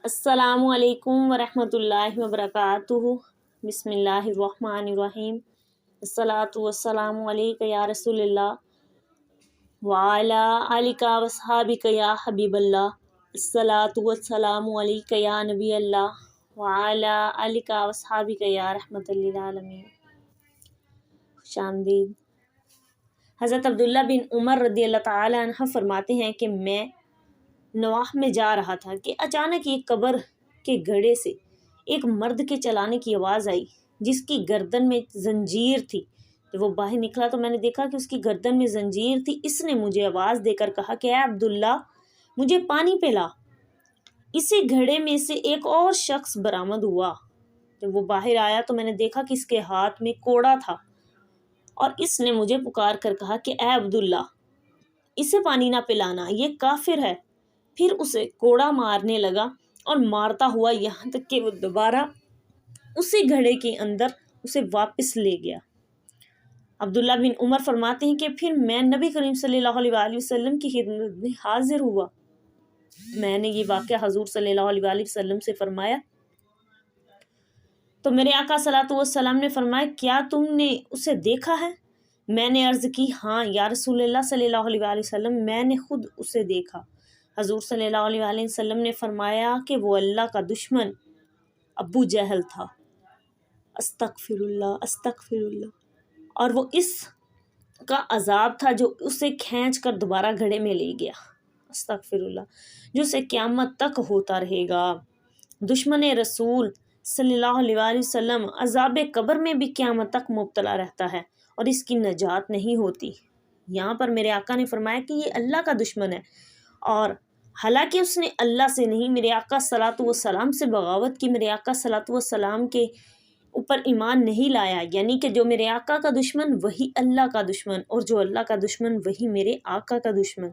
السلام علیکم ورحمۃ اللہ وبرکاتہ۔ بسم اللہ الرحمن الرحیم۔ الصلاۃ والسلام علیک یا رسول اللہ وعلی آلک واصحابک یا حبیب اللہ۔ الصلاۃ والسلام علیک یا نبی اللہ وعلی آلک واصحابک یا رحمۃ للعالمین۔ خوش آمدید۔ حضرت عبداللہ بن عمر رضی اللہ تعالی عنہ فرماتے ہیں کہ میں نواح میں جا رہا تھا کہ اچانک ایک قبر کے گھڑے سے ایک مرد کے چلانے کی آواز آئی جس کی گردن میں زنجیر تھی۔ جب وہ باہر نکلا تو میں نے دیکھا کہ اس کی گردن میں زنجیر تھی۔ اس نے مجھے آواز دے کر کہا کہ اے عبداللہ مجھے پانی پلا۔ اسی گھڑے میں سے ایک اور شخص برآمد ہوا۔ جب وہ باہر آیا تو میں نے دیکھا کہ اس کے ہاتھ میں کوڑا تھا اور اس نے مجھے پکار کر کہا کہ اے عبداللہ اسے پانی نہ پلانا، یہ کافر ہے۔ پھر اسے کوڑا مارنے لگا اور مارتا ہوا یہاں تک کہ وہ دوبارہ اسی گھڑے کے اندر اسے واپس لے گیا۔ عبداللہ بن عمر فرماتے ہیں کہ پھر میں نبی کریم صلی اللہ علیہ وآلہ وسلم کی خدمت میں حاضر ہوا۔ میں نے یہ واقعہ حضور صلی اللہ علیہ وآلہ وسلم سے فرمایا تو میرے آقا صلی اللہ علیہ وسلم نے فرمایا کیا تم نے اسے دیکھا ہے؟ میں نے عرض کی ہاں یا رسول اللہ صلی اللہ علیہ وآلہ وسلم، میں نے خود اسے دیکھا۔ حضور صلی اللہ علیہ وآلہ وسلم نے فرمایا کہ وہ اللہ کا دشمن ابو جہل تھا۔ استغفر اللہ استغفر اللہ۔ اور وہ اس کا عذاب تھا جو اسے کھینچ کر دوبارہ گھڑے میں لے گیا، استغفر اللہ، جو اسے قیامت تک ہوتا رہے گا۔ دشمن رسول صلی اللہ علیہ وآلہ وسلم عذاب قبر میں بھی قیامت تک مبتلا رہتا ہے اور اس کی نجات نہیں ہوتی۔ یہاں پر میرے آقا نے فرمایا کہ یہ اللہ کا دشمن ہے، اور حالانکہ اس نے اللہ سے نہیں میرے آقا صلی اللہ علیہ وسلم سے بغاوت کی، میرے آقا صلی اللہ علیہ وسلم کے اوپر ایمان نہیں لایا، یعنی کہ جو میرے آقا کا دشمن وہی اللہ کا دشمن، اور جو اللہ کا دشمن وہی میرے آقا کا دشمن۔